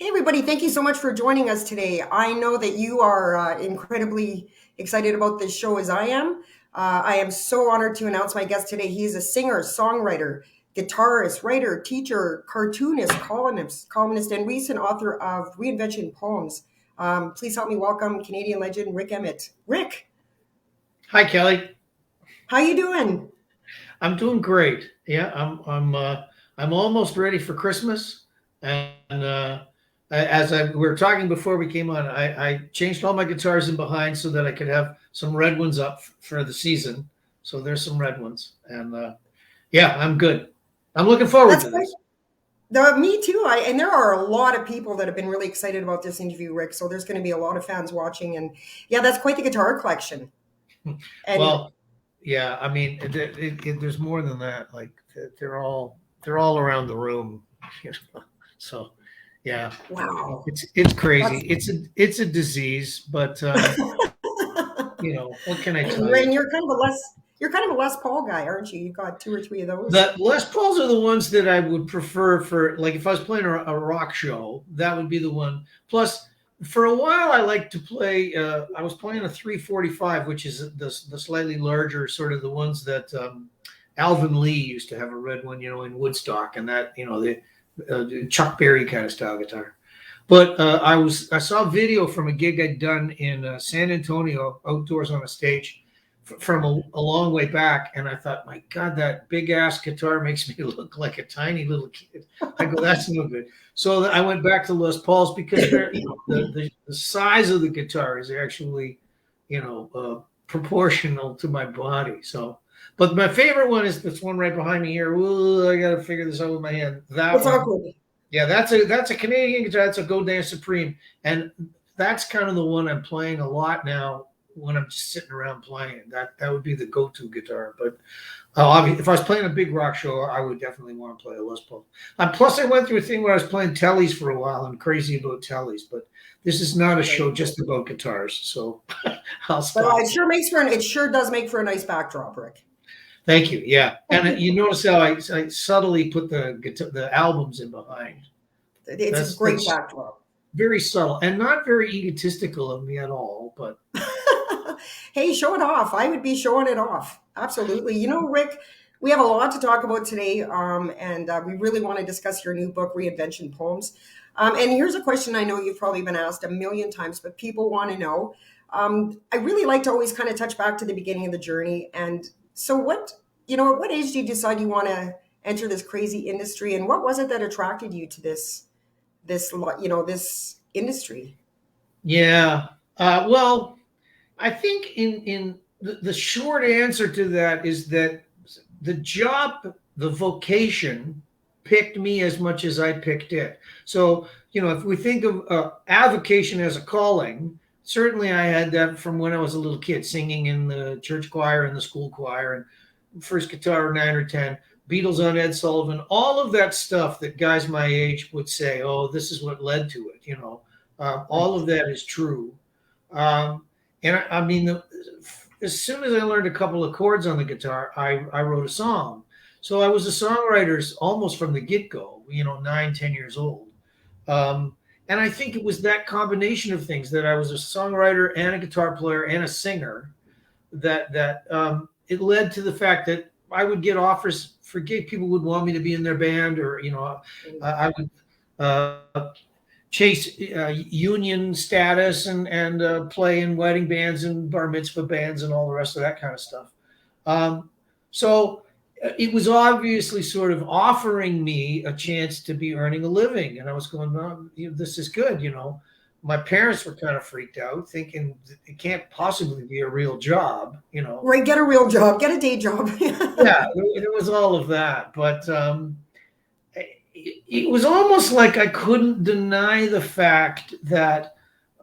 Hey, everybody, thank you so much for joining us today. I know that you are incredibly excited about this show as I am. I am so honored to announce my guest today. He is a singer, songwriter, guitarist, writer, teacher, cartoonist, columnist, and recent author of reinvention poems. Please help me welcome Canadian legend Rick Emmett. Rick, Hi, Kelly. how you doing? I'm doing great. Yeah, I'm almost ready for Christmas, and as we were talking before we came on, I changed all my guitars in behind so that I could have some red ones up for the season. So there's some red ones, and yeah, I'm good. I'm looking forward That's to great. this. Me too. And there are a lot of people that have been really excited about this interview, Rick. So there's going to be a lot of fans watching, and yeah, that's quite the guitar collection. And Well, yeah, I mean, there's more than that. Like they're all around the room, you know. So yeah, wow, it's crazy. that's It's a disease, but what can I tell you? and you're kind of a Les Paul guy, aren't you? You've got two or three of those. The Les Pauls are the ones that I would prefer for, like, if I was playing a rock show, that would be the one. Plus, for a while, I like to play. I was playing a 345, which is the slightly larger, sort of the ones that Alvin Lee used to have a red one, in Woodstock, and that the Chuck Berry kind of style guitar. But I saw a video from a gig I'd done in San Antonio, outdoors on a stage from a long way back, and I thought, my God, that big ass guitar makes me look like a tiny little kid. I go, that's no good. So I went back to Les Pauls because the size of the guitar is actually, proportional to my body. So, but my favorite one is this one right behind me here. Ooh, I got to figure this out with my hand. That It's one. awkward. Yeah, that's a Canadian guitar. That's a Godin Supreme, and that's kind of the one I'm playing a lot now when I'm just sitting around playing. That would be the go-to guitar. But if I was playing a big rock show, I would definitely want to play a Les Paul. Plus, I went through a thing where I was playing tellies for a while. I'm crazy about tellies, but this is not a Right. show just about guitars, so I'll But stop. it sure does make for a nice backdrop, Rick. Thank you. Yeah, and you notice how I subtly put the albums in behind. It's a great That's backdrop. very subtle and not very egotistical of me at all. But Hey, show it off. I would be showing it off. Absolutely. Rick, we have a lot to talk about today, and we really want to discuss your new book, Reinvention Poems. And here's a question I know you've probably been asked a million times, but people want to know. I really like to always kind of touch back to the beginning of the journey. And so, at what age did you decide you want to enter this crazy industry, and what was it that attracted you to this industry? yeah, well, I think in the short answer to that is that the job, the vocation, picked me as much as I picked it. So if we think of avocation as a calling, certainly I had that from when I was a little kid, singing in the church choir and the school choir, and first guitar 9 or 10. Beatles on Ed Sullivan, all of that stuff that guys my age would say, oh, this is what led to it. All of that is true. Um, and I mean, as soon as I learned a couple of chords on the guitar, I wrote a song. So I was a songwriter almost from the get go, 9, 10 years old. And I think it was that combination of things, that I was a songwriter and a guitar player and a singer, that it led to the fact that I would get offers for gig. People would want me to be in their band, or I would chase union status and play in wedding bands and bar mitzvah bands and all the rest of that kind of stuff. So it was obviously sort of offering me a chance to be earning a living, and I was going, oh, this is good. My parents were kind of freaked out, thinking it can't possibly be a real job. Right, get a real job, get a day job. Yeah, there was all of that, but it was almost like I couldn't deny the fact that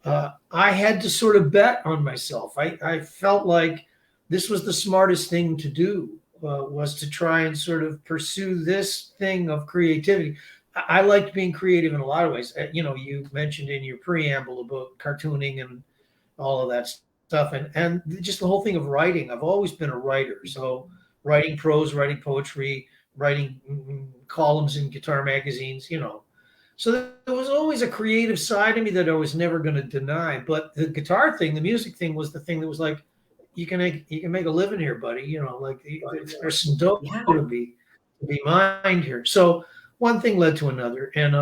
I had to sort of bet on myself. I felt like this was the smartest thing to do, was to try and sort of pursue this thing of creativity. I liked being creative in a lot of ways. You mentioned in your preamble about cartooning and all of that stuff, and just the whole thing of writing. I've always been a writer, so writing prose, writing poetry, writing columns in guitar magazines. So there was always a creative side of me that I was never going to deny. But the guitar thing, the music thing, was the thing that was like, you can make a living here, buddy. Like there's some dough Yeah. to be mined here. So one thing led to another, and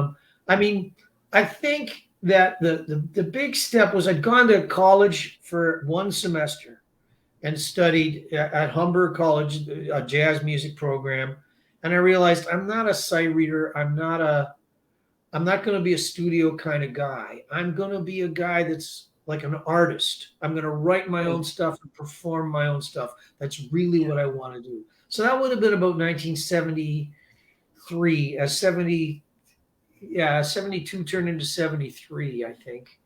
I mean, I think that the big step was I'd gone to college for one semester and studied at Humber College, a jazz music program, and I realized I'm not a sight reader. I'm not going to be a studio kind of guy. I'm going to be a guy that's like an artist. I'm going to write my own Right. stuff and perform my own stuff. That's really what I want to do. So that would have been about 1973, as 70, yeah, 72 turned into 73, I think.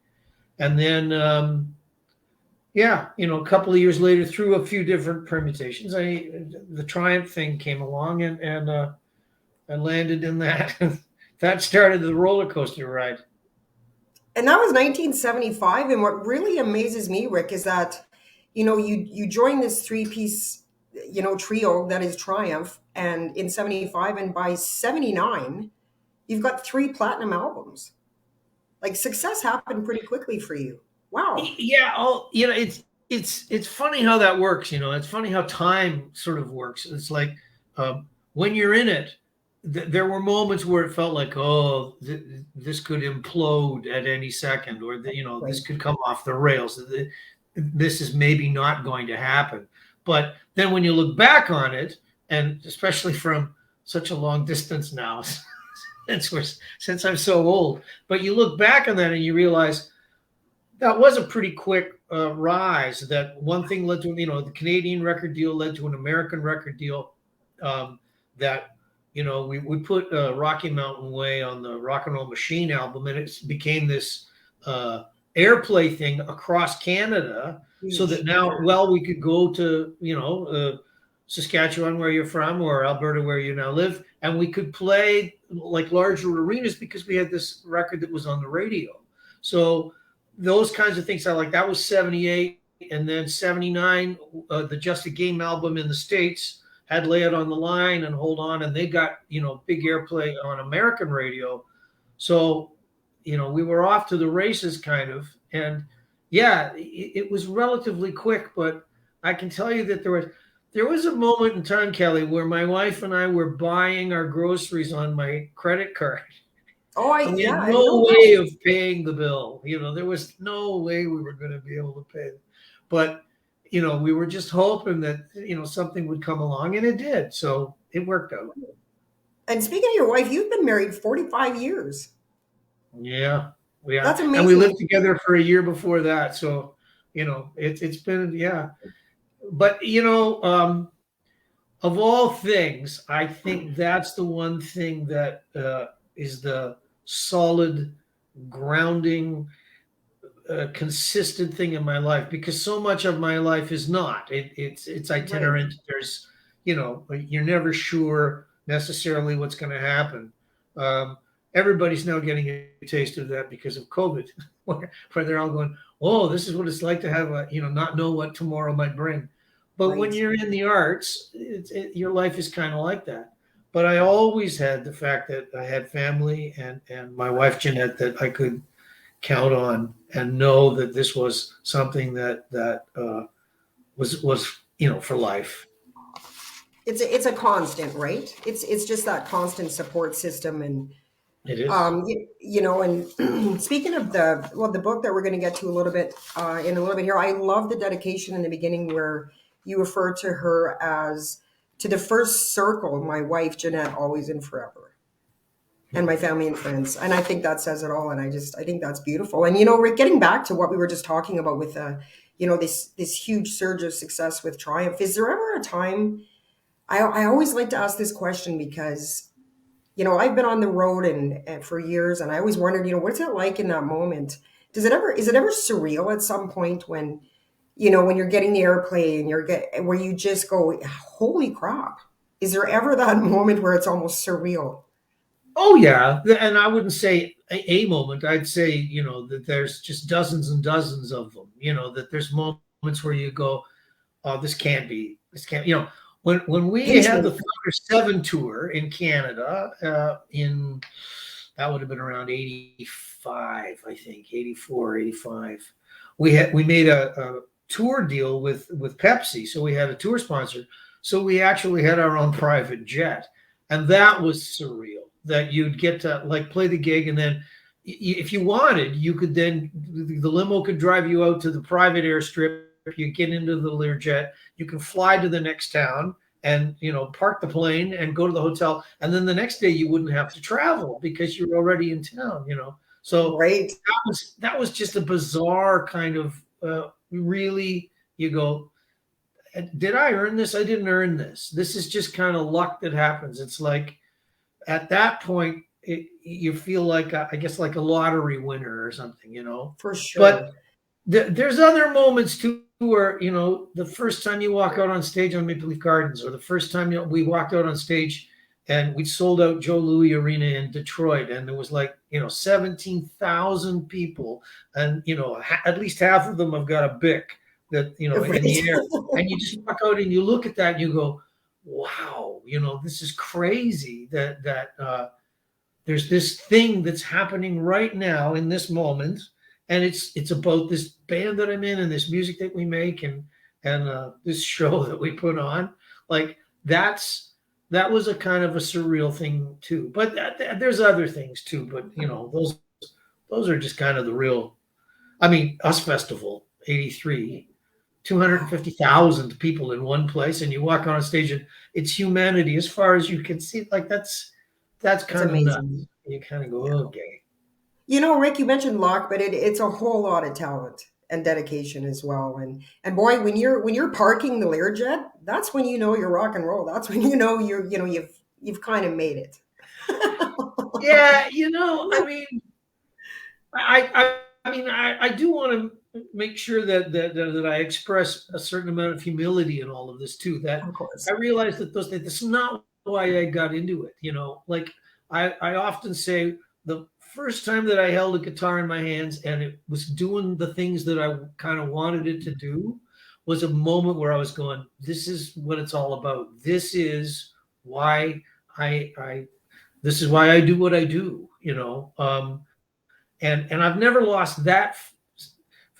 And then, yeah, a couple of years later, through a few different permutations, the Triumph thing came along, and I landed in that. That started the roller coaster ride. And that was 1975. And what really amazes me, Rick, is that, you joined this three-piece, trio that is Triumph, and in 75, and by 79, you've got 3 platinum albums. Like, success happened pretty quickly for you. Wow. Yeah. Oh, it's funny how that works. It's funny how time sort of works. It's like when you're in it, there were moments where it felt like, oh, this could implode at any second, or this Right. could come off the rails. This is maybe not going to happen. But then when you look back on it, and especially from such a long distance now, since I'm so old, but you look back on that and you realize that was a pretty quick rise. That one thing led to, the Canadian record deal led to an American record deal. That we put Rocky Mountain Way on the Rock and Roll Machine album, and it became this airplay thing across Canada. So that Huge. now, well, we could go to Saskatchewan, where you're from, or Alberta, where you now live, and we could play like larger arenas because we had this record that was on the radio. So those kinds of things. I like that was 78, and then 79, the Just a Game album in the States had Lay It on the Line and Hold On, and they got big airplay on American radio. So we were off to the races, kind of. And yeah, it was relatively quick, but I can tell you that there was a moment in time, Kelly, where my wife and I were buying our groceries on my credit card. Oh, And we yeah, had I no know way that. of paying the bill. There was no way we were going to be able to pay it. But, we were just hoping that, something would come along, and it did. So it worked out. And speaking of your wife, you've been married 45 years. Yeah. Yeah. That's And we amazing. lived together for a year before that. So, it's been, yeah. But, of all things, I think that's the one thing that is the solid, grounding, consistent thing in my life, because so much of my life is not. It's Right. itinerant. There's, you're never sure necessarily what's going to happen. Um, Everybody's now getting a taste of that because of COVID, where they're all going, "Oh, this is what it's like to have not know what tomorrow might bring." But when Right. you're in the arts, your life is kind of like that. But I always had the fact that I had family and my wife Jeanette that I could count on and know that this was something that was for life. It's a constant, right? It's just that constant support system. And It is. and speaking of the book that we're going to get to a little bit in a little bit here, I love the dedication in the beginning where you refer to her as, to the first circle, my wife Jeanette, always and forever, and my family and friends. And I think that says it all. And I think that's beautiful. And Rick, getting back to what we were just talking about with this huge surge of success with Triumph, is there ever a time? I always like to ask this question because I've been on the road and for years, and I always wondered, what's it like in that moment? Is it ever surreal at some point when, when you're getting the airplay and where you just go, holy crap? Is there ever that moment where it's almost surreal? Oh yeah, and I wouldn't say a moment. I'd say that there's just dozens and dozens of them. That there's moments where you go, "Oh, this can't be. This can't." When we Pinch had the me. Thunder 7 tour in Canada in that would have been around 85, I think, 84, 85. We made a tour deal with Pepsi, so we had a tour sponsor. So we actually had our own private jet, and that was surreal. That you'd get to like play the gig, and then if you wanted, you could then the limo could drive you out to the private airstrip. You get into the Learjet, you can fly to the next town and park the plane and go to the hotel, and then the next day you wouldn't have to travel because you're already in town. So Right. that was just a bizarre kind of really, you go, did I earn this? I didn't earn this. This is just kind of luck that happens. It's like at that point you feel like I guess like a lottery winner or something. For But sure. there's other moments too where the first time you walk out on stage on Maple Leaf Gardens, or the first time we walked out on stage and we sold out Joe Louis Arena in Detroit, and there was like 17,000 people, and at least half of them have got a Bic that in Right. the air, and you just walk out and you look at that and you go, wow, this is crazy that there's this thing that's happening right now in this moment, and it's about this band that I'm in and this music that we make and this show that we put on. Like that was a kind of a surreal thing too. But there's other things too. But those are just kind of the real. I mean, Us Festival '83. Wow. 250,000 people in one place, and you walk on stage and it's humanity as far as you can see. Like that's It's kind of amazing. nuts. You kind of go, Yeah. okay. Rick, you mentioned luck, but it's a whole lot of talent and dedication as well. And boy, when you're parking the Learjet, that's when you know you're rock and roll. That's when you know you've kind of made it. Yeah, I mean, I do want to make sure that I express a certain amount of humility in all of this too. That Of I course. realize that this is not why I got into it. Like I often say, the first time that I held a guitar in my hands and it was doing the things that I kind of wanted it to do was a moment where I was going, this is what it's all about. This is why I this is why I do what I do. And I've never lost that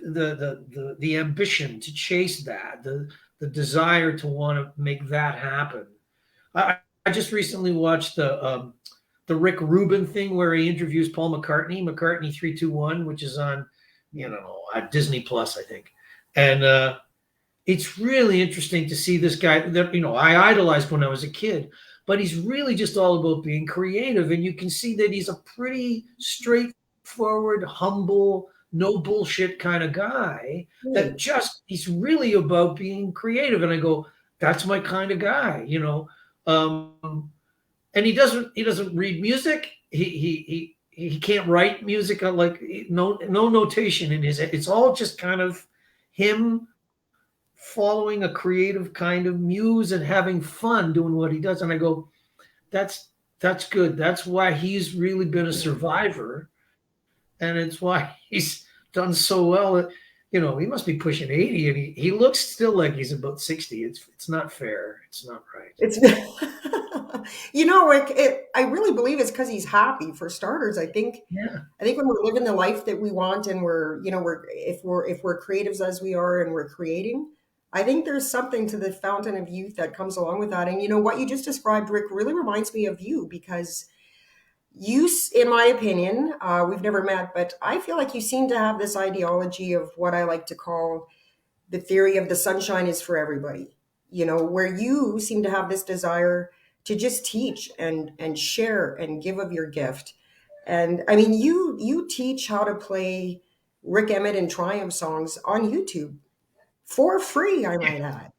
the ambition to chase that, the desire to want to make that happen. I just recently watched the Rick Rubin thing where he interviews Paul McCartney 321, which is on Disney Plus, I think. And it's really interesting to see this guy that I idolized when I was a kid, but he's really just all about being creative, and you can see that he's a pretty straightforward, humble, no bullshit kind of guy. That Right. just he's really about being creative, and I go, that's my kind of guy. And he doesn't read music. He can't write music, like no notation in his head. It's all just kind of him following a creative kind of muse and having fun doing what he does. And I go, that's good. That's why he's really been a survivor, and it's why he's done so well. He must be pushing 80, and he looks still like he's about 60. It's not fair. It's not right. It's Rick, I really believe it's because he's happy for starters. Yeah. I think when we're living the life that we want and we're creatives as we are and we're creating, I think there's something to the fountain of youth that comes along with that. And what you just described, Rick, really reminds me of you because in my opinion, we've never met, but I feel like you seem to have this ideology of what I like to call the theory of the sunshine is for everybody, where you seem to have this desire to just teach and share and give of your gift. And I mean, you teach how to play Rick Emmett and Triumph songs on YouTube for free, I might add.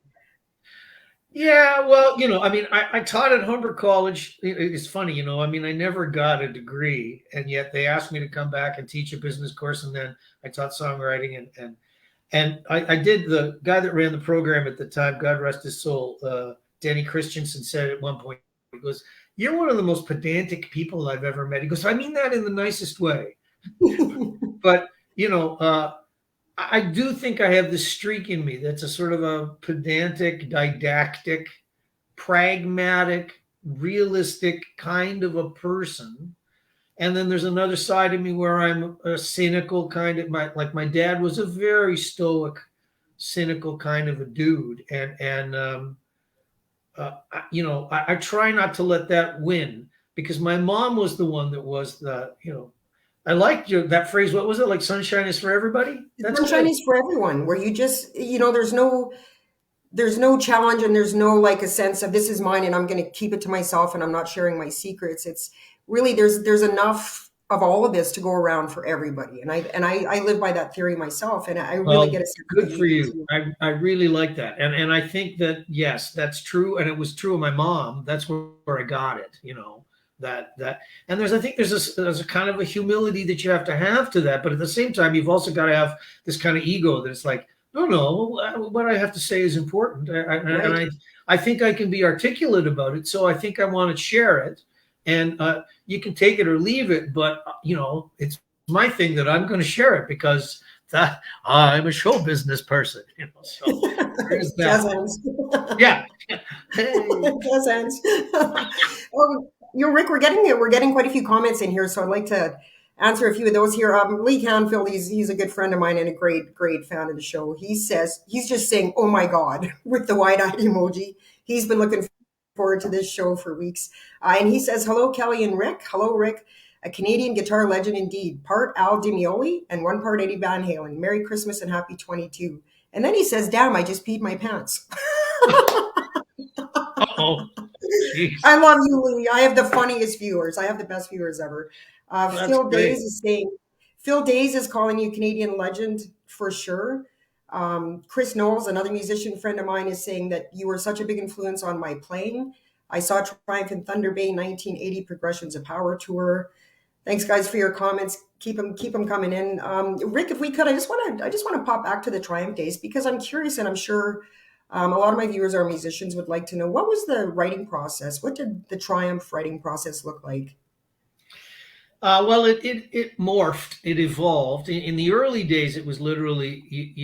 Yeah, well, I mean, I taught at Humber College. It's funny, I mean, I never got a degree, and yet they asked me to come back and teach a business course, and then I taught songwriting, and I did. The guy that ran the program at the time, God rest his soul, Danny Christensen, said at one point, he goes, "You're one of the most pedantic people I've ever met." He goes, "I mean that in the nicest way." But I do think I have this streak in me that's a sort of a pedantic, didactic, pragmatic, realistic kind of a person. And then there's another side of me where I'm a cynical kind of my dad was a very stoic, cynical kind of a dude, I try not to let that win because my mom was the one that was I liked that phrase. What was it? Like sunshine is for everybody. That's Sunshine good. is for everyone, where you just, there's no challenge, and there's no like a sense of this is mine and I'm going to keep it to myself and I'm not sharing my secrets. It's really, there's enough of all of this to go around for everybody. And I live by that theory myself, and I really get Well, a sense that good you for do you. too. I really like that. And I think that, yes, that's true. And it was true of my mom. That's where I got it, and I think there's a kind of a humility that you have to that. But at the same time, you've also got to have this kind of ego that it's like, no, what I have to say is important. Right. I think I can be articulate about it. So I think I want to share it. And you can take it or leave it. But, it's my thing that I'm going to share it because that I'm a show business person, so there's Jazz that. hands. Yeah. Hey. Jazz hands. Rick, we're getting quite a few comments in here, so I'd like to answer a few of those here. Lee Canfield, he's a good friend of mine and a great fan of the show. He says he's just saying, "Oh my God," with the wide-eyed emoji. He's been looking forward to this show for weeks, and he says, "Hello, Kelly and Rick. Hello, Rick. A Canadian guitar legend indeed. Part Al Di Meola and one part Eddie Van Halen. Merry Christmas and happy 22." And then he says, "Damn, I just peed my pants." Oh, jeez. I love you, Louie. I have the funniest viewers. I have the best viewers ever. That's Phil Days great. is saying, Phil Days is calling you Canadian legend for sure. Chris Knowles, another musician friend of mine, is saying that you were such a big influence on my playing. I saw Triumph in Thunder Bay 1980 Progressions of Power tour. Thanks, guys, for your comments. Keep them coming in. Rick, if we could, I just want to pop back to the Triumph days because I'm curious, and I'm sure a lot of my viewers are musicians would like to know what was the writing process. What did the Triumph writing process look like? Well, it morphed, it evolved. In the early days, it was literally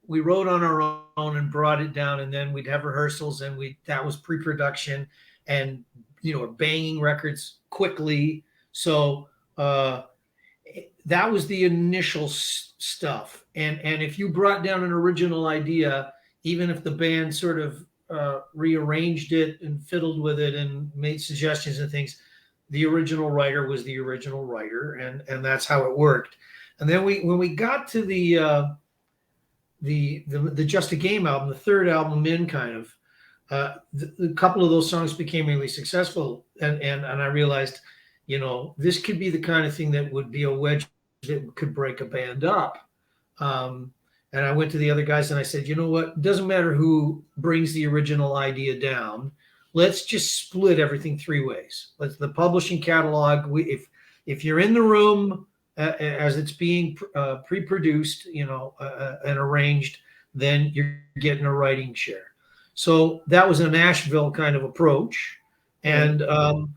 we wrote on our own and brought it down, and then we'd have rehearsals, and that was pre-production, and banging records quickly. So that was the initial stuff, and if you brought down an original idea, even if the band sort of rearranged it and fiddled with it and made suggestions and things, the original writer was the original writer, and that's how it worked. And then when we got to the Just a Game album, the third album in, kind of a couple of those songs became really successful, and I realized, this could be the kind of thing that would be a wedge that could break a band up. And I went to the other guys and I said, you know what? It doesn't matter who brings the original idea down. Let's just split everything three ways. Let's the publishing catalog. If you're in the room as it's being pre-produced, and arranged, then you're getting a writing share. So that was a Nashville kind of approach. Right. And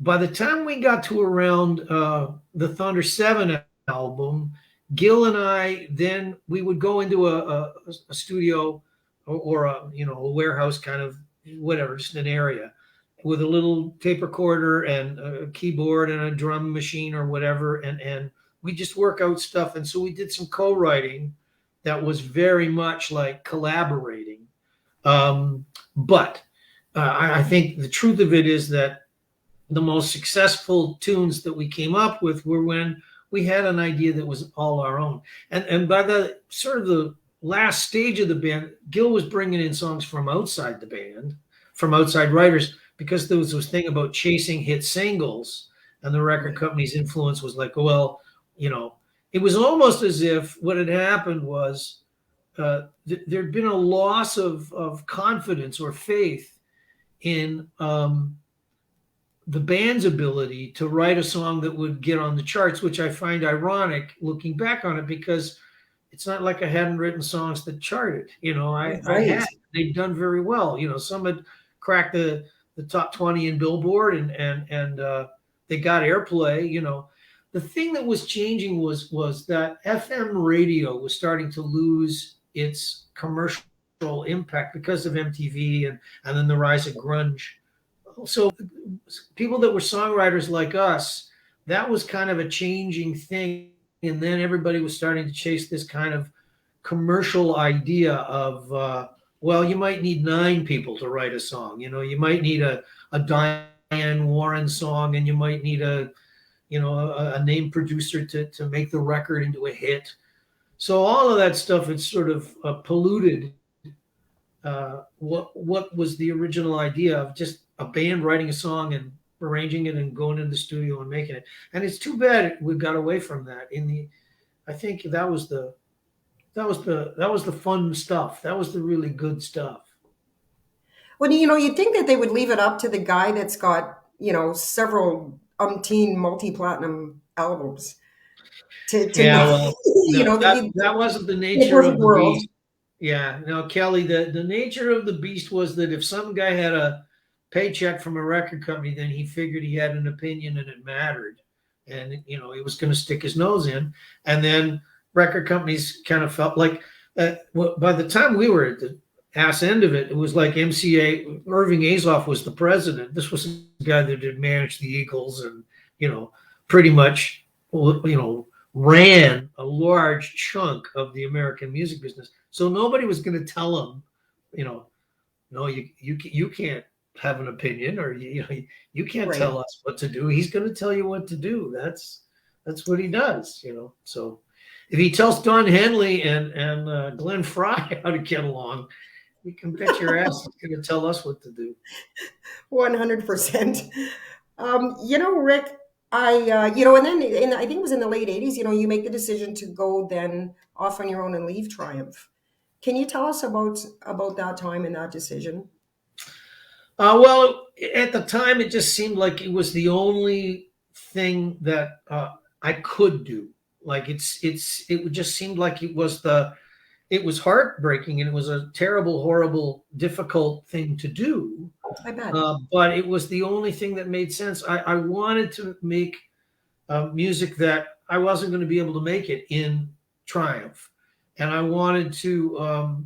by the time we got to around the Thunder 7 album, Gil and I, then we would go into a studio or a warehouse, kind of whatever, just an area with a little tape recorder and a keyboard and a drum machine or whatever, and we just work out stuff. And so we did some co-writing that was very much like collaborating. But I think the truth of it is that the most successful tunes that we came up with were when we had an idea that was all our own. And by the sort of the last stage of the band, Gil was bringing in songs from outside the band, from outside writers, because there was this thing about chasing hit singles, and the record company's influence was like, well, it was almost as if what had happened was there'd been a loss of confidence or faith in the band's ability to write a song that would get on the charts, which I find ironic looking back on it, because it's not like I hadn't written songs that charted. I Right. had. They'd done very well. Some had cracked the top 20 in Billboard, and they got airplay. The thing that was changing was that FM radio was starting to lose its commercial impact because of MTV and then the rise of grunge. So people that were songwriters like us that was kind of a changing thing. And then everybody was starting to chase this kind of commercial idea of, well, you might need 9 people to write a song. You might need a Diane Warren song, and you might need a name producer to make the record into a hit. So all of that stuff had sort of polluted what was the original idea of just a band writing a song and arranging it and going into the studio and making it. And it's too bad we got away from that. I think that was the fun stuff. That was the really good stuff. Well, you'd think that they would leave it up to the guy that's got, several umpteen multi-platinum albums to Yeah, know, well, no, that the that wasn't the nature perfect of the world. beast. Yeah, no, Kelly, the nature of the beast was that if some guy had a paycheck from a record company, then he figured he had an opinion and it mattered. And, he was going to stick his nose in. And then record companies kind of felt like, by the time we were at the ass end of it, it was like MCA, Irving Azoff was the president. This was the guy that had managed the Eagles and, pretty much, ran a large chunk of the American music business. So nobody was going to tell him, no, you can't have an opinion, or you can't Right. tell us what to do. He's going to tell you what to do. That's what he does. So if he tells Don Henley and Glenn Fry how to get along, you can bet your ass he's going to tell us what to do. 100%. Rick, and then I think it was in the late 80s, you make the decision to go then off on your own and leave Triumph. Can you tell us about that time and that decision? Well, at the time, it just seemed like it was the only thing that I could do. Like it just seemed like it was heartbreaking, and it was a terrible, horrible, difficult thing to do. I bet. But it was the only thing that made sense. I wanted to make music that I wasn't going to be able to make it in Triumph, and I wanted to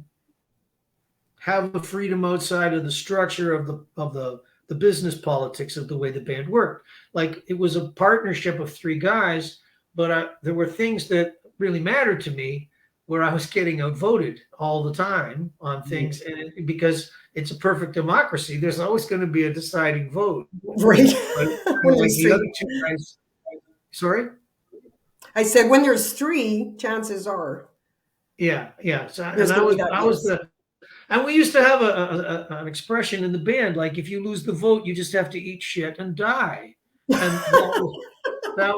have the freedom outside of the structure of the business politics of the way the band worked. Like, it was a partnership of 3 guys, but there were things that really mattered to me where I was getting outvoted all the time on things, and because it's a perfect democracy, there's always going to be a deciding vote. Right. But When like there's the other three. 2 guys, sorry. I said, when there's 3, chances are Yeah. So, there's and going to be that I was yes. and we used to have an expression in the band, like, if you lose the vote, you just have to eat shit and die. And that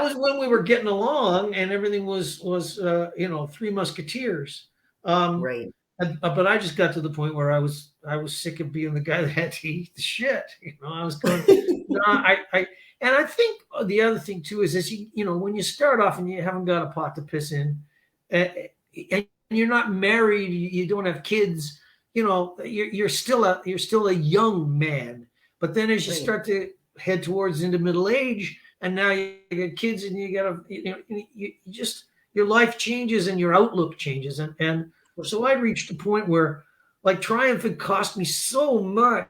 was when we were getting along and everything was 3 Musketeers. Um, Right. but I just got to the point where I was sick of being the guy that had to eat the shit. I was going, no, and I think the other thing too is this: when you start off and you haven't got a pot to piss in, and you're not married, you don't have kids, you're still a young man. But then as you Right. start to head towards into middle age, and now you get kids, and you got to, you just, your life changes and your outlook changes, and so I reached a point where, like, Triumph had cost me so much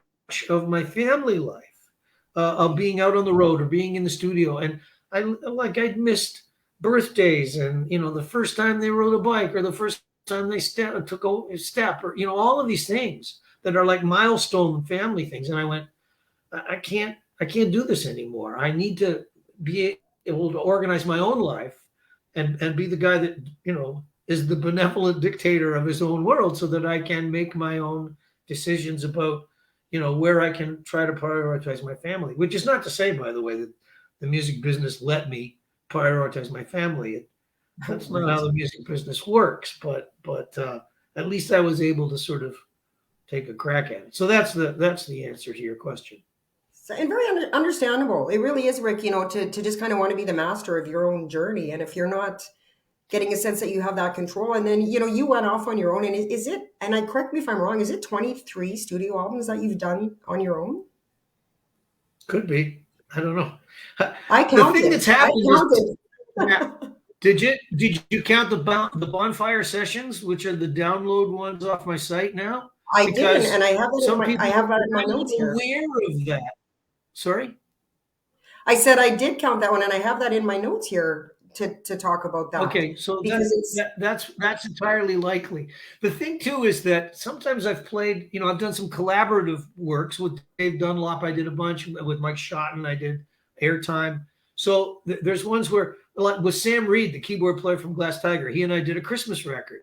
of my family life, of being out on the road or being in the studio, and I'd missed birthdays, and the first time they rode a bike, or the first time they took a step, or all of these things that are like milestone family things, and I went, I can't do this anymore. I need to be able to organize my own life and be the guy that is the benevolent dictator of his own world, so that I can make my own decisions about where I can try to prioritize my family. Which is not to say, by the way, that the music business let me prioritize my family. That's not Right. how the music business works, but at least I was able to sort of take a crack at it. So that's the answer to your question. And very understandable. It really is, Rick, to just kind of want to be the master of your own journey. And if you're not getting a sense that you have that control, and then, you went off on your own, and is it, and I correct me if I'm wrong, is it 23 studio albums that you've done on your own? Could be. I don't know. I The thing counted. that's I happened is, yeah, counted. did you count the bonfire sessions, which are the download ones off my site now? I didn't, Because and I have it in some I people have that are in my not notes even here. aware of that. Sorry? I said I did count that one, and I have that in my notes here to talk about that Okay, so because it's that's entirely likely. The thing too is that sometimes I've played, I've done some collaborative works with Dave Dunlop. I did a bunch with Mike Schotten. I did Airtime. So there's ones where, like with Sam Reed, the keyboard player from Glass Tiger, he and I did a Christmas record.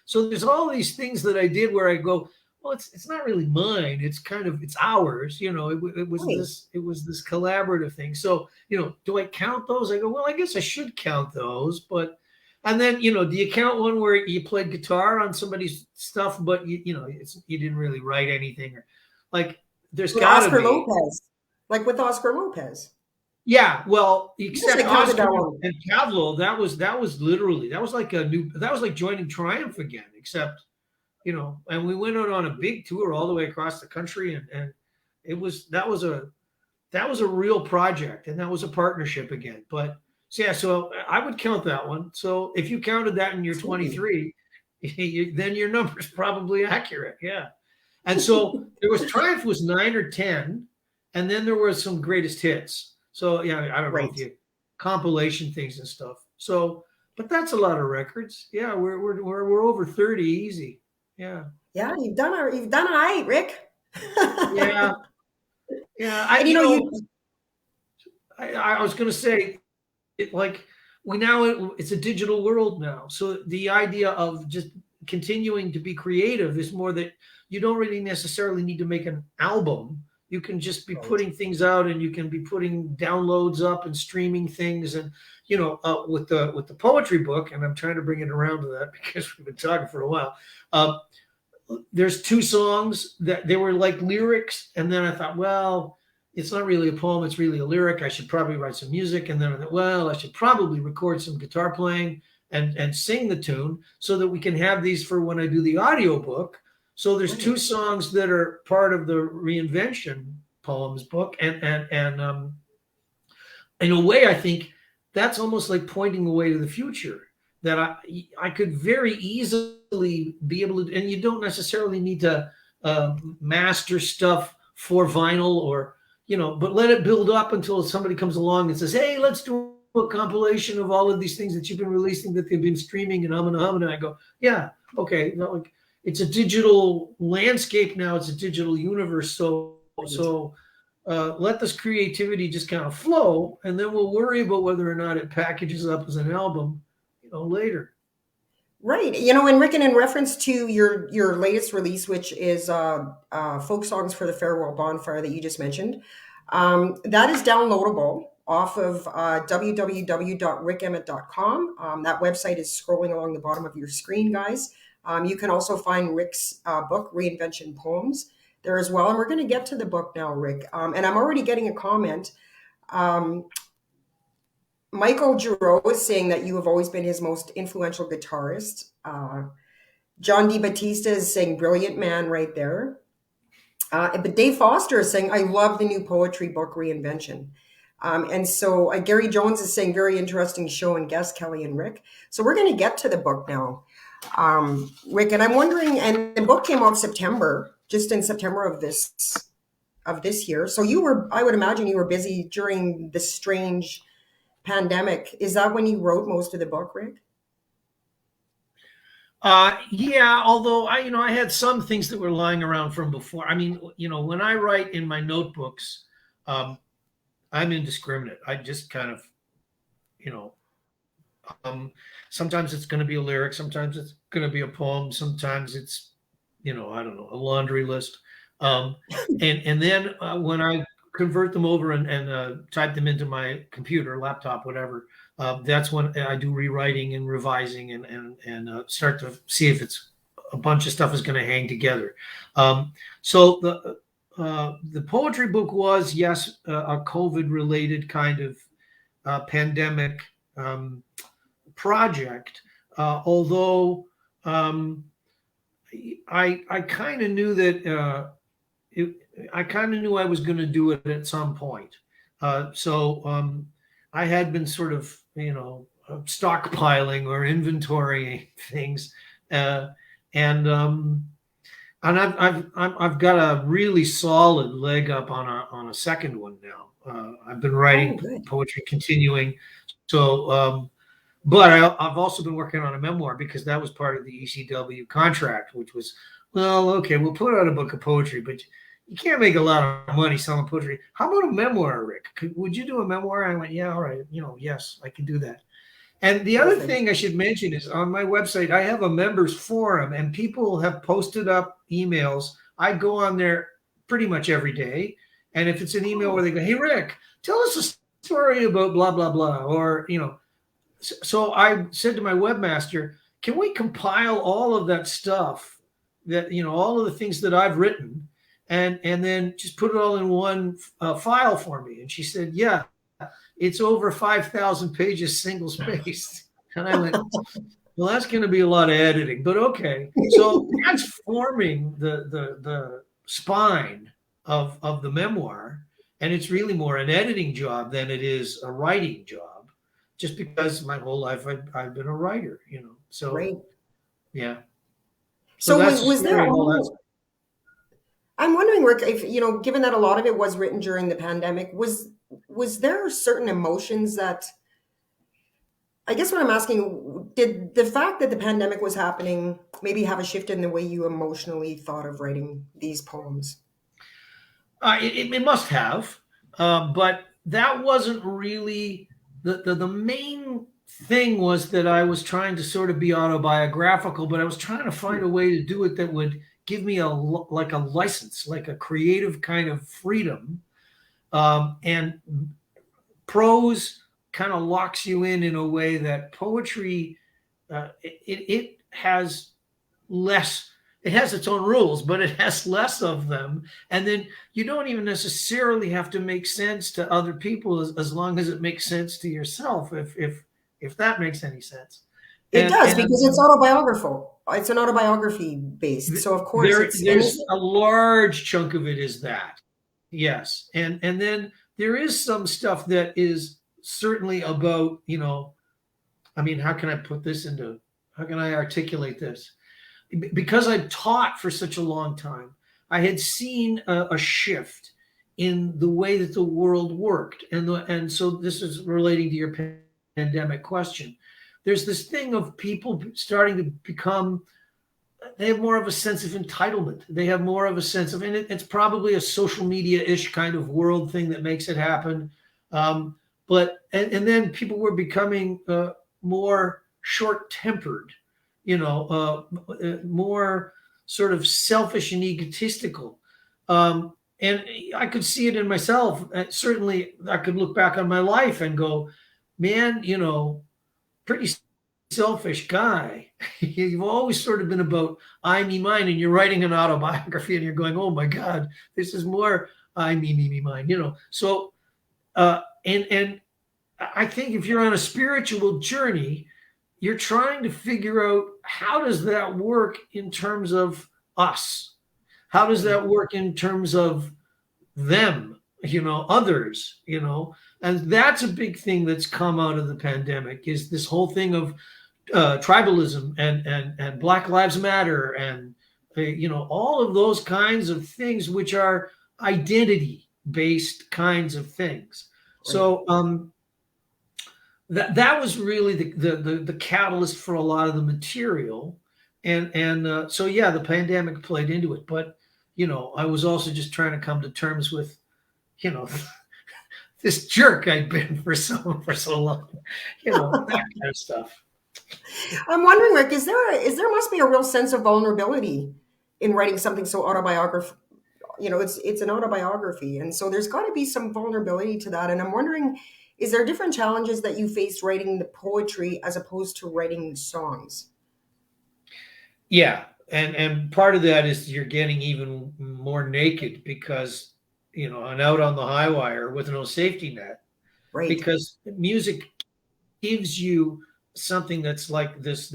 So there's all these things that I did where I go, well, it's not really mine. It's ours. right. It was this collaborative thing. So do I count those? I go, well, I guess I should count those. But and then do you count one where you played guitar on somebody's stuff, but you didn't really write anything, or like there's With got to Oscar be. Lopez, like with Oscar Lopez. Yeah, well, Yes, I except counted Oscar that one. and Pablo, that was literally that was like joining Triumph again, except and we went out on a big tour all the way across the country, and it was that was a real project, and that was a partnership again. But so yeah, so I would count that one. So if you counted that in your Absolutely. 23, then your number's probably accurate. Yeah. And so there was Triumph was 9 or 10, and then there was some greatest hits. So yeah, I don't know if Right. you compilation things and stuff. So, but that's a lot of records. Yeah, we're over 30 easy. Yeah, Yeah, you've done all right, Rick. yeah, yeah. And you I was going to say it like it's a digital world now. So the idea of just continuing to be creative is more that you don't really necessarily need to make an album. You can just be right. putting things out, and you can be putting downloads up and streaming things. And with the poetry book, and I'm trying to bring it around to that because we've been talking for a while. There's two songs that they were like lyrics, and then I thought, well, it's not really a poem, it's really a lyric. I should probably write some music. And then I thought, well, I should probably record some guitar playing and sing the tune so that we can have these for when I do the audiobook. So there's Right. two songs that are part of the reinvention poems book. And in a way, I think that's almost like pointing away to the future, that I could very easily be able to, and you don't necessarily need to master stuff for vinyl, or but let it build up until somebody comes along and says, hey, let's do a compilation of all of these things that you've been releasing that they've been streaming, and and I go, yeah, okay. Like, it's a digital landscape now, it's a digital universe. So Right. so let this creativity just kind of flow, and then we'll worry about whether or not it packages up as an album, later. Right. And Rick, and in reference to your latest release, which is folk songs for the farewell bonfire that you just mentioned, that is downloadable off of www.rickemmett.com. That website is scrolling along the bottom of your screen, guys. You can also find Rick's book, Reinvention Poems, there as well. And we're going to get to the book now, Rick. And I'm already getting a comment. Um, Michael Giroux is saying that you have always been his most influential guitarist. John DiBattista is saying brilliant man right there. But Dave Foster is saying, I love the new poetry book, Reinvention. And so Gary Jones is saying, very interesting show and guest, Kelly and Rick. So we're going to get to the book now, Rick. And I'm wondering, and the book came out just in September of this year. So I would imagine you were busy during this strange pandemic. Is that when you wrote most of the book, Rick? Yeah, although I had some things that were lying around from before. I mean, when I write in my notebooks, I'm indiscriminate. I just kind of, you know, sometimes it's going to be a lyric, sometimes it's going to be a poem, sometimes it's, I don't know, a laundry list. And then when I convert them over and type them into my computer, laptop, whatever, that's when I do rewriting and revising and start to see if it's a bunch of stuff is going to hang together. So the poetry book was, yes, a COVID related kind of pandemic project, although I kind of knew that I kind of knew I was going to do it at some point. So I had been sort of, stockpiling or inventorying things. And and I've got a really solid leg up on a second one now. I've been Oh, writing good. poetry, continuing. So, but I've also been working on a memoir because that was part of the ECW contract, which was, well, okay, we'll put out a book of poetry, but you can't make a lot of money selling poetry. How about a memoir, Rick? Would you do a memoir? I went, yeah, all right, yes, I can do that. And the other Perfect. thing I should mention is on my website, I have a members forum and people have posted up emails. I go on there pretty much every day. And if it's an email where Oh, they go, hey, Rick, tell us a story about blah, blah, blah. Or, so I said to my webmaster, can we compile all of that stuff that, all of the things that I've written and then just put it all in one file for me? And she said, yeah, it's over 5,000 pages single spaced. And I went, well, that's going to be a lot of editing, but okay. So that's forming the spine of the memoir. And it's really more an editing job than it is a writing job, just because my whole life I've been a writer, So, great. yeah. So So that's the was there story a of all that. moment? I'm wondering, Rick, if given that a lot of it was written during the pandemic, was there certain emotions that I guess what I'm asking, did the fact that the pandemic was happening maybe have a shift in the way you emotionally thought of writing these poems? It must have, but that wasn't really the main thing. Was that I was trying to sort of be autobiographical, but I was trying to find a way to do it that would give me like a license, like a creative kind of freedom. And prose kind of locks you in a way that poetry, it has less. It has its own rules, but it has less of them. And then you don't even necessarily have to make sense to other people as long as it makes sense to yourself, if that makes any sense. It And does and because it's autobiographical. It's an autobiography based. So of course there's a large chunk of it is that. Yes. And then there is some stuff that is certainly about, I mean, how can I articulate this? Because I've taught for such a long time, I had seen a shift in the way that the world worked, and so this is relating to your pandemic question. There's this thing of people starting to become. They have more of a sense of entitlement. They have more of a sense of, and it's probably a social media-ish kind of world thing that makes it happen. Um, but and then people were becoming more short-tempered, more sort of selfish and egotistical. And I could see it in myself. Certainly, I could look back on my life and go, man, pretty selfish guy. You've always sort of been about I, me, mine, and you're writing an autobiography and you're going, oh my God, this is more I, me, mine, So, and I think if you're on a spiritual journey, you're trying to figure out how does that work in terms of us? How does that work in terms of them, others, and that's a big thing that's come out of the pandemic is this whole thing of tribalism and Black Lives Matter and all of those kinds of things, which are identity based kinds of things. right. So that was really the catalyst for a lot of the material, and so yeah, the pandemic played into it, but I was also just trying to come to terms with you know this jerk I'd been for so long, that kind of stuff. I'm wondering, Rick, is there must be a real sense of vulnerability in writing something so autobiographical. It's an autobiography, and so there's got to be some vulnerability to that. And I'm wondering, is there different challenges that you faced writing the poetry as opposed to writing songs? Yeah, and part of that is you're getting even more naked because I'm out on the high wire with no safety net Right. because music gives you something that's like this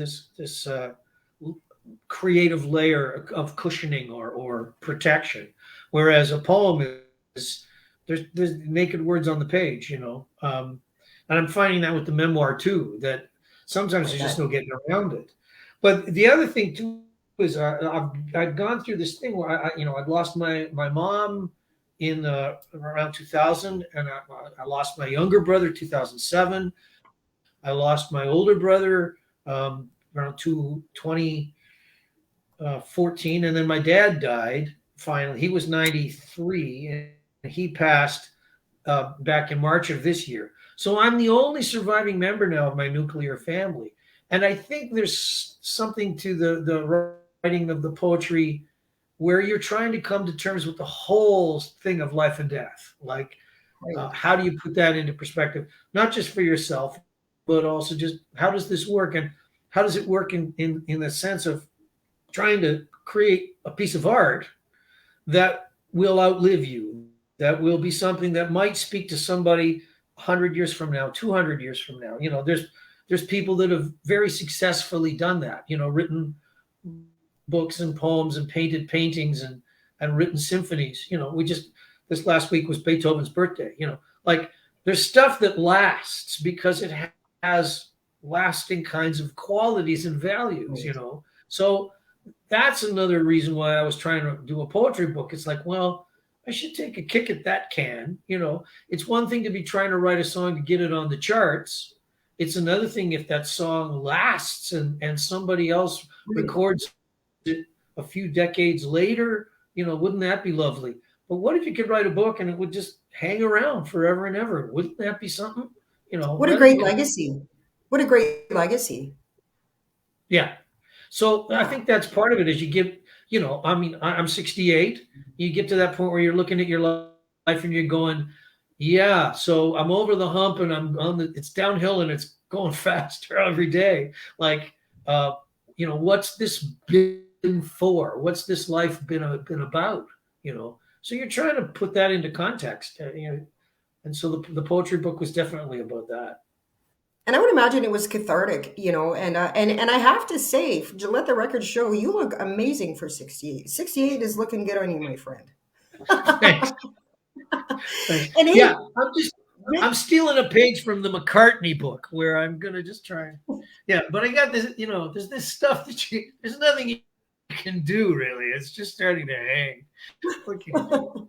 creative layer of cushioning or protection, whereas a poem is there's naked words on the page, and I'm finding that with the memoir too, that sometimes I there's bet. just no getting around it. But the other thing too is I've gone through this thing where I'd lost my mom in around 2000, and I lost my younger brother 2007. I lost my older brother around 2014, and then my dad died finally. He was 93, and he passed back in March of this year. So I'm the only surviving member now of my nuclear family. And I think there's something to the writing of the poetry where you're trying to come to terms with the whole thing of life and death. Like, Right. how do you put that into perspective, not just for yourself, but also just how does this work, and how does it work in the sense of trying to create a piece of art that will outlive you, that will be something that might speak to somebody 100 years from now, 200 years from now. There's people that have very successfully done that, written books and poems and painted paintings and written symphonies. We just this last week was Beethoven's birthday. Like, there's stuff that lasts because it has lasting kinds of qualities and values. Right. So that's another reason why I was trying to do a poetry book. It's like, well, I should take a kick at that can. It's one thing to be trying to write a song to get it on the charts. It's another thing if that song lasts and somebody else Right. records it a few decades later. Wouldn't that be lovely? But what if you could write a book and it would just hang around forever and ever? Wouldn't that be something? What a That'd great be legacy. What a great legacy. Yeah. So I Yeah. think that's part of it is you get, I mean, I'm 68. You get to that point where you're looking at your life and you're going, yeah, so I'm over the hump and it's downhill and it's going faster every day. Like, what's this been for? What's this life been about? So you're trying to put that into context, and so the poetry book was definitely about that. And I would imagine it was cathartic, and I have to say, to let the record show, you look amazing for 68. 68 is looking good on you, my friend. Thanks. Thanks. And Yeah, hey, I'm Rick, stealing a page from the McCartney book where I'm gonna just try. Yeah, but I got this. There's this stuff there's nothing you can do really. It's just starting to hang. What can you do?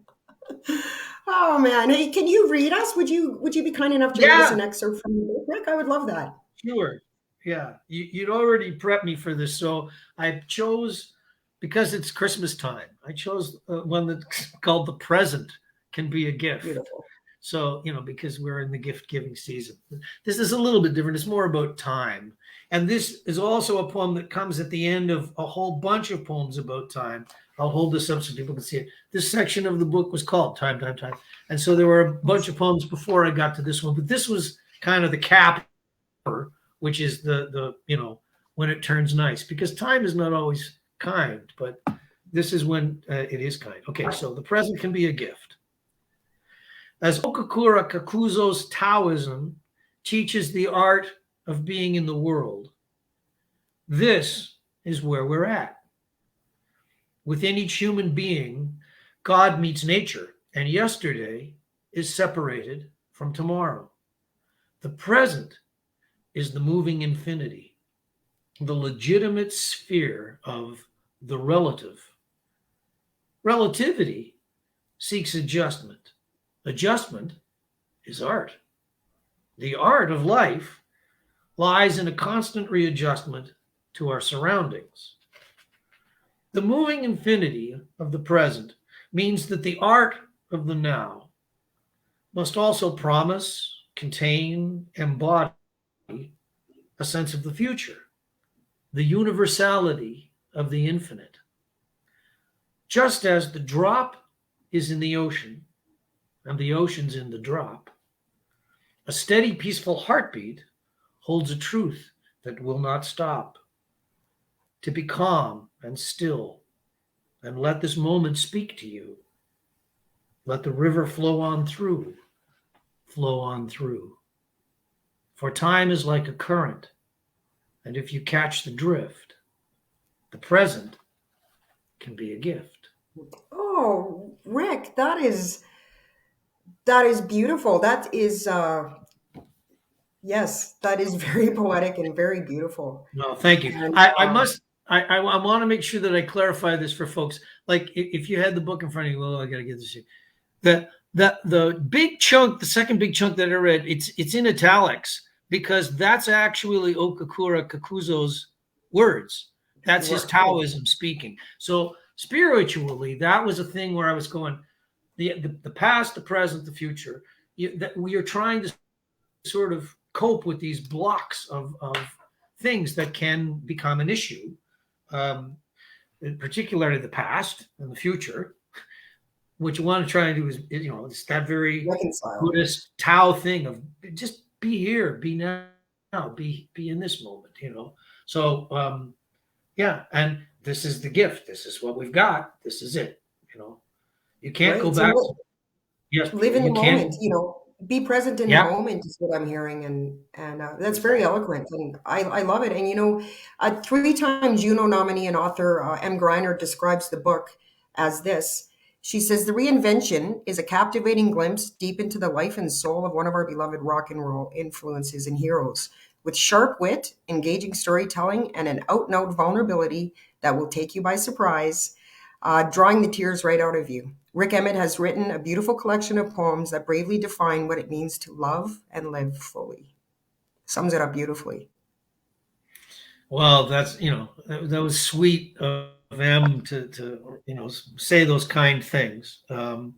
oh man, hey, can you read us? Would you be kind enough to read us Yeah, an excerpt from the book, Rick? I would love that. sure. Yeah, you'd already prepped me for this, so I chose because it's Christmas time. I chose one that's called "The Present Can Be a Gift." Beautiful. So, because we're in the gift giving season. This is a little bit different. It's more about time. And this is also a poem that comes at the end of a whole bunch of poems about time. I'll hold this up so people can see it. This section of the book was called Time, Time, Time. And so there were a bunch of poems before I got to this one, but this was kind of the capper, which is the when it turns nice, because time is not always kind, but this is when it is kind. Okay, so the present can be a gift. As Okakura Kakuzo's Taoism teaches the art of being in the world, this is where we're at. Within each human being, God meets nature, and yesterday is separated from tomorrow. The present is the moving infinity, the legitimate sphere of the relative. Relativity seeks adjustment. Adjustment is art. The art of life lies in a constant readjustment to our surroundings. The moving infinity of the present means that the art of the now must also promise, contain, embody a sense of the future, the universality of the infinite. Just as the drop is in the ocean and the ocean's in the drop, a steady, peaceful heartbeat holds a truth that will not stop. To be calm and still and let this moment speak to you. Let the river flow on through, flow on through. For time is like a current, and if you catch the drift, the present can be a gift. Oh, Rick, that is beautiful. That is yes, that is very poetic and very beautiful. No, thank you. And I must I want to make sure that I clarify this for folks. Like if you had the book in front of you, well, I got to get this. The big chunk, the second big chunk that I read, it's in italics because that's actually Okakura Kakuzo's words. That's his Right. Taoism speaking. So spiritually, that was a thing where I was going, the past, the present, the future. That we are trying to sort of cope with these blocks of things that can become an issue, um, particularly the past and the future. What you want to try and do is, it's that very Reconcile. Buddhist Tao thing of just be here, be now, be in this moment, So yeah, and this is the gift. This is what we've got. This is it. You can't go Right. So back. Yes, live in the you can't. moment, be present in the Yeah. moment is what I'm hearing. And that's very Exactly. eloquent. And I love it. And, a 3 times Juno nominee and author M. Griner describes the book as this. She says, the reinvention is a captivating glimpse deep into the life and soul of one of our beloved rock and roll influences and heroes, with sharp wit, engaging storytelling, and an out and out vulnerability that will take you by surprise, drawing the tears right out of you. Rick Emmett has written a beautiful collection of poems that bravely define what it means to love and live fully. Sums it up beautifully. Well, that's that was sweet of them to say those kind things. And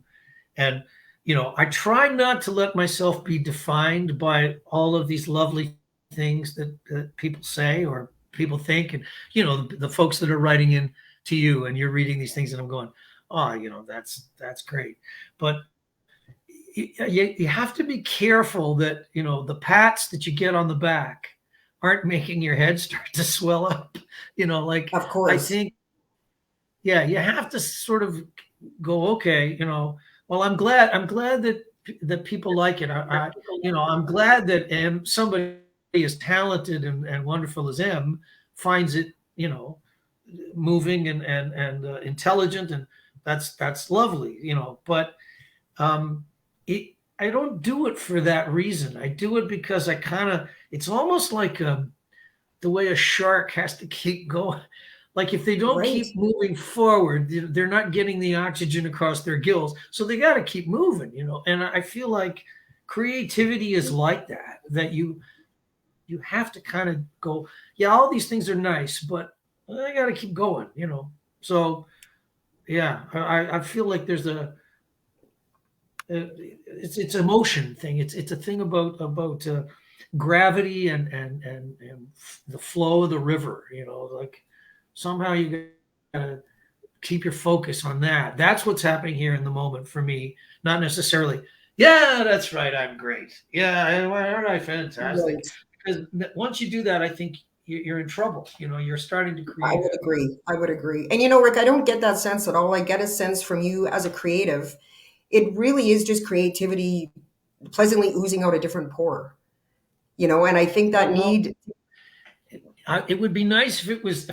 I try not to let myself be defined by all of these lovely things that people say or people think, and the folks that are writing in to you, and you're reading these things, and I'm going, oh, that's great, but you have to be careful that the pats that you get on the back aren't making your head start to swell up. Like Of I course. think, yeah, you have to sort of go, okay, well, I'm glad that people like it. I'm glad that somebody as talented and wonderful as finds it, moving and intelligent, and that's lovely, but um, I don't do it for that reason. I do it because it's almost like the way a shark has to keep going. Like if they don't Right. keep moving forward, they're not getting the oxygen across their gills. So they got to keep moving. And I feel like creativity is like that you have to kind of go, yeah, all these things are nice, but I got to keep going. So yeah, I feel like there's it's a motion thing. It's a thing about gravity and the flow of the river. Like somehow you gotta keep your focus on that. That's what's happening here in the moment for me. Not necessarily. Yeah, that's right. I'm great. Yeah, aren't I fantastic? Right. Because once you do that, I think you're in trouble. You're starting to I create would a. agree. I would agree. And Rick, I don't get that sense at all. I get a sense from you as a creative. It really is just creativity pleasantly oozing out a different pore. And I think that Well, need it would be nice if it was.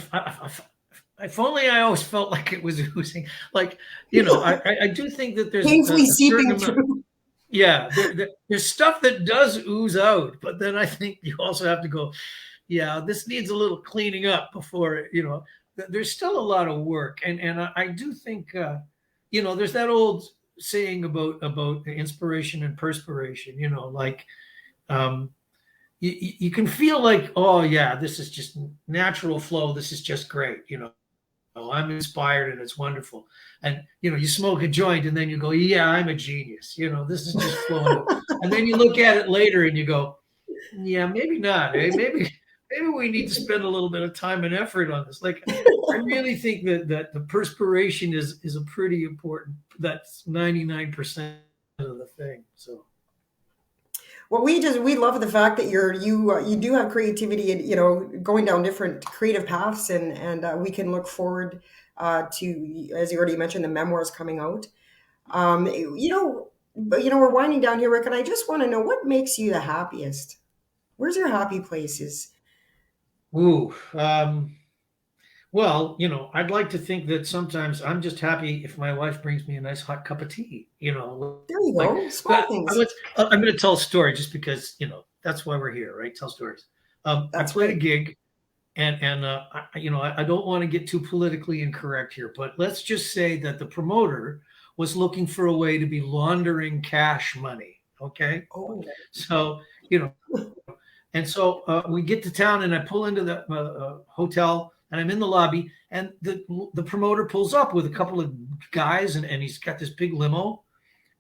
If only I always felt like it was oozing. Like I do think that there's painfully a certain seeping amount. through. Yeah, there's stuff that does ooze out, but then I think you also have to go. Yeah, this needs a little cleaning up before There's still a lot of work, and I do think there's that old saying about inspiration and perspiration. Like um, you can feel like, oh yeah, this is just natural flow. This is just great. Oh, I'm inspired and it's wonderful. And you smoke a joint and then you go, yeah, I'm a genius. This is just flowing up. And then you look at it later and you go, yeah, maybe not. Maybe we need to spend a little bit of time and effort on this. Like I really think that the perspiration is a pretty important. That's 99% of the thing. So Well, we love the fact that you do have creativity and going down different creative paths, and we can look forward to, as you already mentioned, the memoirs coming out. But we're winding down here, Rick, and I just want to know what makes you the happiest. Where's your happy places? ooh, well, I'd like to think that sometimes I'm just happy if my wife brings me a nice hot cup of tea, There you like, go, small but things. I'm going to tell a story just because, that's why we're here, right? Tell stories. I That's played a right. gig I don't want to get too politically incorrect here, but let's just say that the promoter was looking for a way to be laundering cash money. Okay, Oh, so you know, and so we get to town, and I pull into the hotel, and I'm in the lobby, and the promoter pulls up with a couple of guys, and he's got this big limo,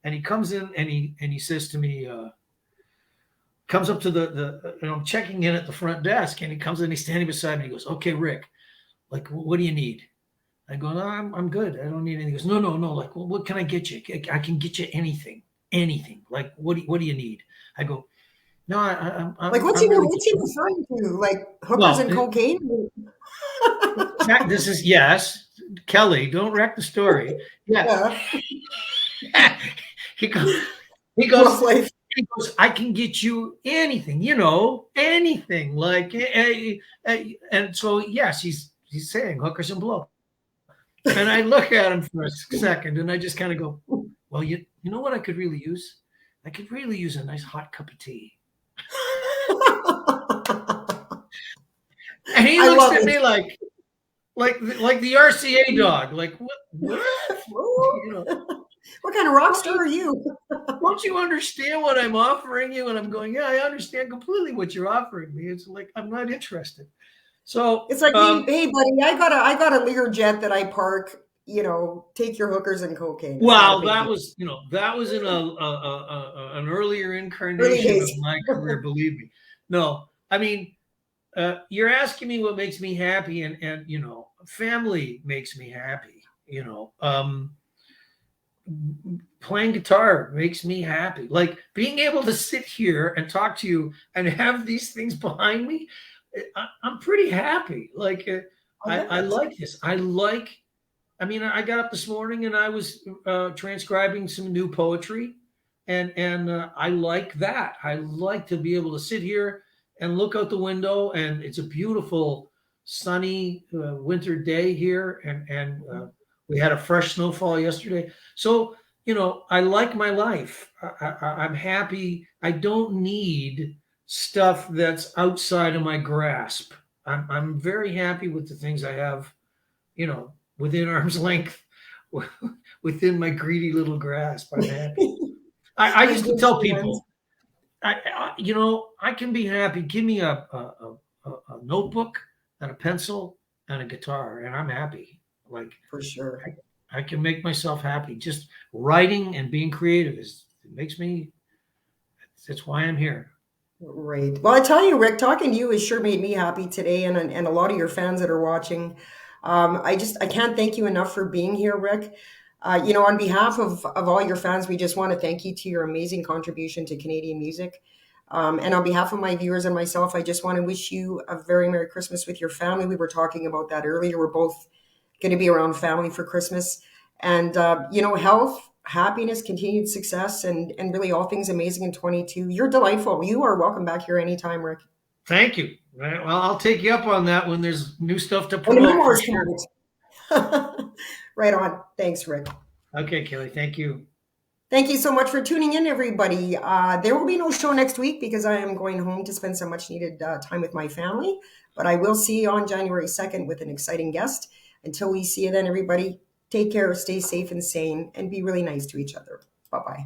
and he comes in, and he says to me. Comes up to I'm checking in at the front desk, and he comes in, he's standing beside me. He goes, "Okay, Rick, like, what do you need?" I go, "No, I'm good. I don't need anything." He goes, "No, no, no. Like, well, what can I get you? I can get you anything, anything. Like, what do you need?" I go, "No, like I'm really what's he referring to? Like hookers well. and cocaine? This is yes, Kelly. Don't wreck the story. Yeah, Yeah, he goes, he rough goes, life. he goes, I can get you anything, anything. Like, and so yes, he's saying hookers and blow. And I look at him for a second, and I just kind of go, well, you know what I could really use? I could really use a nice hot cup of tea. And he I looks love at it. me like the RCA dog, like what? You know, What kind of rock don't star you are you? don't you understand what I'm offering you? And I'm going, yeah, I understand completely what you're offering me. It's like I'm not interested. So, It's like, hey, buddy, I got a Learjet that I park. Take your hookers and cocaine. It's not a well, big deal. that was in an earlier Early incarnation of days. my career. Believe me. No, I mean, you're asking me what makes me happy, and family makes me happy. Playing guitar makes me happy. Like being able to sit here and talk to you and have these things behind me, I'm pretty happy. Like I I bet. like this. I mean, I got up this morning and I was transcribing some new poetry, and I like that. I like to be able to sit here and look out the window, and it's a beautiful sunny winter day here, and we had a fresh snowfall yesterday. So I like my life. I'm happy. I don't need stuff that's outside of my grasp. I'm very happy with the things I have, within arm's length, within my greedy little grasp. I'm happy. I Your used to good tell friends. people, I can be happy. Give me a notebook and a pencil and a guitar, and I'm happy. Like For sure. I can make myself happy. Just writing and being creative it makes me. That's why I'm here. Right. Well, I tell you, Rick, talking to you has sure made me happy today, and a lot of your fans that are watching. I can't thank you enough for being here, Rick. On behalf of all your fans, we just want to thank you to your amazing contribution to Canadian music. And on behalf of my viewers and myself, I just want to wish you a very Merry Christmas with your family. We were talking about that earlier. We're both going to be around family for Christmas. And, health, happiness, continued success, and really all things amazing in 22. You're delightful. You are welcome back here anytime, Rick. Thank you. Right, well, I'll take you up on that when there's new stuff to And the promote for memoirs sure. come out. Right on. Thanks, Rick. Okay, Kelly. Thank you. Thank you so much for tuning in, everybody. There will be no show next week because I am going home to spend some much needed time with my family. But I will see you on January 2nd with an exciting guest. Until we see you then, everybody, take care, stay safe and sane, and be really nice to each other. Bye bye.